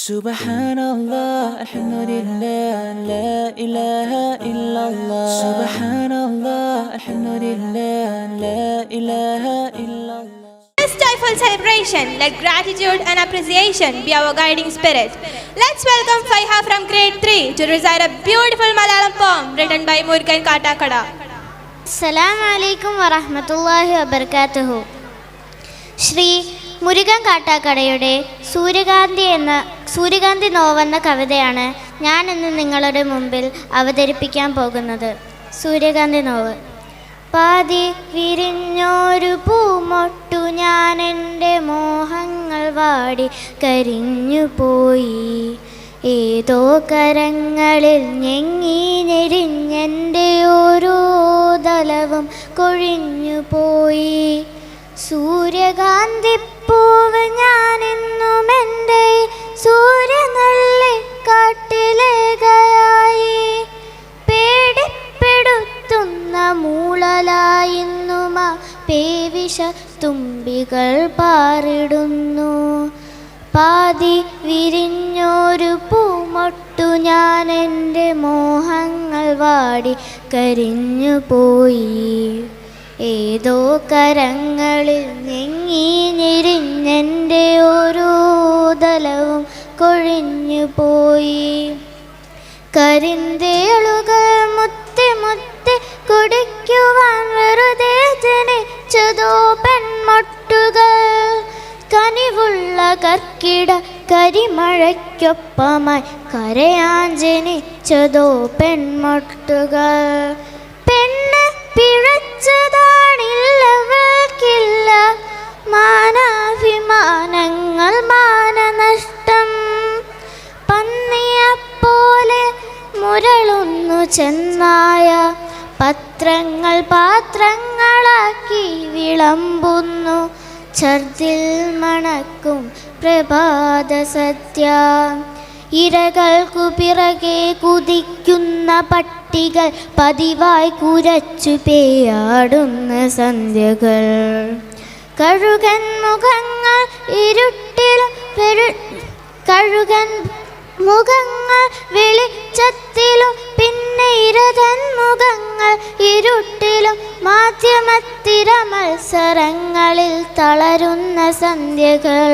Subhanallah, alhamdulillah, la ilaha illallah. Subhanallah, alhamdulillah, la ilaha illallah. This joyful celebration, let gratitude and appreciation be our guiding spirit. Let's welcome Faiha from grade 3 to recite a beautiful Malayalam poem written by Murugan Kattakada. Assalamu alaikum wa rahmatullahi wa barakatuhu. Shri Murugan കാട്ടാക്കടയുടെ സൂര്യകാന്തി നോവെന്ന കവിതയാണ് ഞാൻ ഇന്ന് നിങ്ങളുടെ മുമ്പിൽ അവതരിപ്പിക്കാൻ പോകുന്നത്. സൂര്യകാന്തി now. പാതി വിരിഞ്ഞൊരു പൂമൊട്ടു ഞാൻ എൻ്റെ മോഹങ്ങൾ വാടി കരിഞ്ഞുപോയി. ഏതോ കരങ്ങളിൽ ഞെങ്ങി ഞെരിഞ്ഞെൻ്റെ ഓരോ ദലവും കൊഴിഞ്ഞുപോയി. സൂര്യകാന്തിപ്പൂവ് ഞാനെന്നും എൻ്റെ സൂര്യനള്ളിക്കാട്ടിലേകയായി. പേടിപ്പെടുത്തുന്ന മൂളലായിന്നുമ പേവിഷ തുമ്പികൾ പാറിടുന്നു. പാതി വിരിഞ്ഞൊരു പൂമൊട്ടു ഞാൻ എൻ്റെ മോഹങ്ങൾ വാടി കരിഞ്ഞുപോയി. ഏതോ കരങ്ങളിൽ ഞെങ്ങി ഞെരിഞ്ഞെൻ്റെ ഓരോ ദലവും കൊഴിഞ്ഞുപോയി. കരിന്തേളുകൾ മുത്തി മുത്തി കുടിക്കുവാൻ വെറുതെ ജനിച്ചതോ പെൺമൊട്ടുകൾ. കനിവുള്ള കർക്കിട കരിമഴയ്ക്കൊപ്പമായി കരയാൻ ജനിച്ചതോ പെൺമൊട്ടുകൾ. പെണ്ണ് പിഴച്ചതാണില്ലവൾക്കില്ല മാനാഭിമാനങ്ങൾ മാനനഷ്ടം. പന്നിയെപ്പോലെ മുരളുന്നു ചെന്നായ പത്രങ്ങൾ പാത്രങ്ങളാക്കി വിളമ്പുന്നു. ഛർദിൽ മണക്കും പ്രഭാത സദ്യ. ഇരകൾക്കു പിറകെ കുതിക്കുന്ന പട്ടികൾ പതിവായി കുരച്ചു പേയാടുന്ന സന്ധ്യകൾ. കഴുകൻ മുഖങ്ങൾ ഇരുട്ടിലും കഴുകൻ മുഖങ്ങൾ വെളിച്ചത്തിലും പിന്നെ ഇരകൻ മുഖങ്ങൾ ഇരുട്ടിലും മാധ്യമത്തിര മത്സരങ്ങളിൽ തളരുന്ന സന്ധ്യകൾ.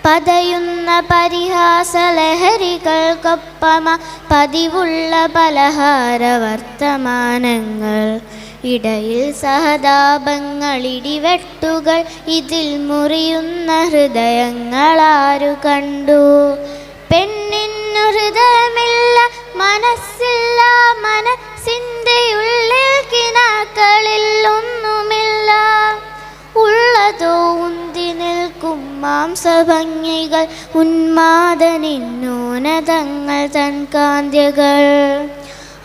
പതയുന്ന പരിഹാസലഹരികൾക്കൊപ്പമ പതിവുള്ള പലഹാര വർത്തമാനങ്ങൾ. ഇടയിൽ സഹതാപങ്ങൾ ഇടിവെട്ടുകൾ ഇതിൽ മുറിയുന്ന ഹൃദയങ്ങളാരു കണ്ടു. പെണ്ണിന്നു ഹൃദയമില്ല മനസ്സില്ല മനസ്സിൻ്റെ ഉള്ളിൽ കിനാക്കളിൽ ഒന്നുമില്ല. ഉള്ളതോ ഉന്തി നിൽക്കും മാംസഭംഗികൾ ഉന്മാദനിന്നൂനതങ്ങൾ തൻ കാന്ത്യകൾ.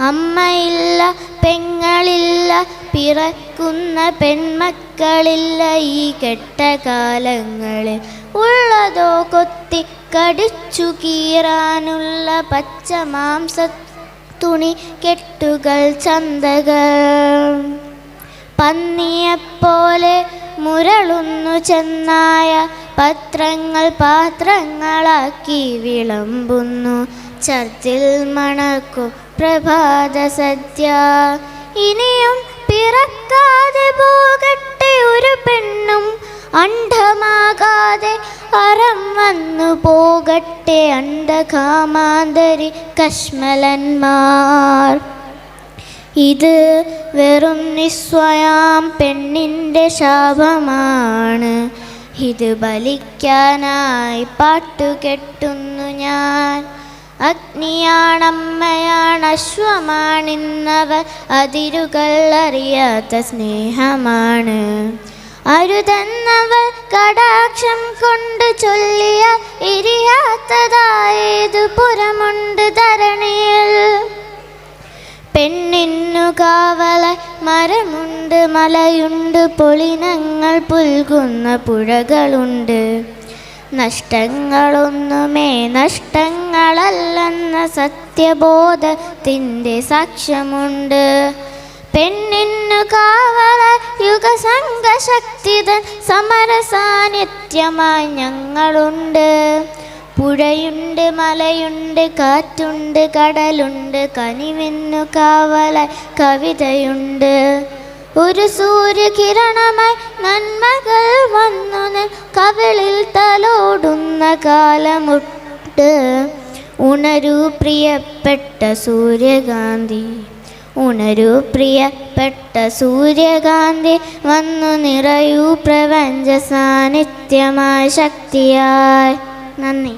അമ്മയില്ല പെങ്ങളില്ല പിറക്കുന്ന പെൺമക്കളില്ല ഈ കെട്ടകാലങ്ങളിൽ. ഉള്ളതോ കൊത്തി കടിച്ചു കീറാനുള്ള പച്ച മാംസ തുണി കെട്ടുകൾ ചന്തകൾ. പന്നിയെപ്പോലെ മുരളുന്നു ചെന്നായ പത്രങ്ങൾ പാത്രങ്ങളാക്കി വിളമ്പുന്നു. ഛർദിൽ മണക്കും പ്രഭാത സദ്യ. ഇനിയും പിറക്കാതെ പോകട്ടെ ഒരു പെണ്ണും അണ്ഡമാകാതെ അறம் വന്നു പോകട്ടെ അണ്ഡകാമാന്തരി കശ്മലന്മാർ. ഇത് വെറും നിസ്വയാം പെണ്ണിൻ്റെ ശാപമാണ്. ഇത് ബലിക്കാനായി പാട്ടുകെട്ടുന്നു ഞാൻ. അഗ്നിയാണമ്മയാണ് അശ്വമാണിന്നവർ അതിരുകൾ അറിയാത്ത സ്നേഹമാണ്. അരുതെന്നവർ കടാക്ഷം കൊണ്ട് ചൊല്ലിയ എരിയാത്തതായേതു പുറമുണ്ട് ധരണിയിൽ. പെണ്ണിന്നു കാവലായി മരമുണ്ട് മലയുണ്ട് പൊളിനങ്ങൾ പുൽകുന്ന പുഴകളുണ്ട്. നഷ്ടങ്ങളൊന്നുമേ നഷ്ടങ്ങളല്ലെന്ന സത്യബോധത്തിൻ്റെ സാക്ഷ്യമുണ്ട്. പെണ്ണിന്നു കാവലായി യുഗസംഘശക്തിതൻ സമരസാന്നിധ്യമായി ഞങ്ങളുണ്ട്. പുഴയുണ്ട്, മലയുണ്ട്, കാറ്റുണ്ട്, കടലുണ്ട്, കനിവിന്നു കാവലായി കവിതയുണ്ട്. ഒരു സൂര്യകിരണമായി നന്മകൾ വന്നു നിൻ കവിളിൽ തലോടുന്ന കാലമുണ്ട്. ഉണരൂ പ്രിയപ്പെട്ട സൂര്യകാന്തി, ഉണരൂ പ്രിയപ്പെട്ട സൂര്യകാന്തി, വന്നു നിറയൂ പ്രപഞ്ച സാന്നിധ്യമായ ശക്തിയായി. നന്ദി.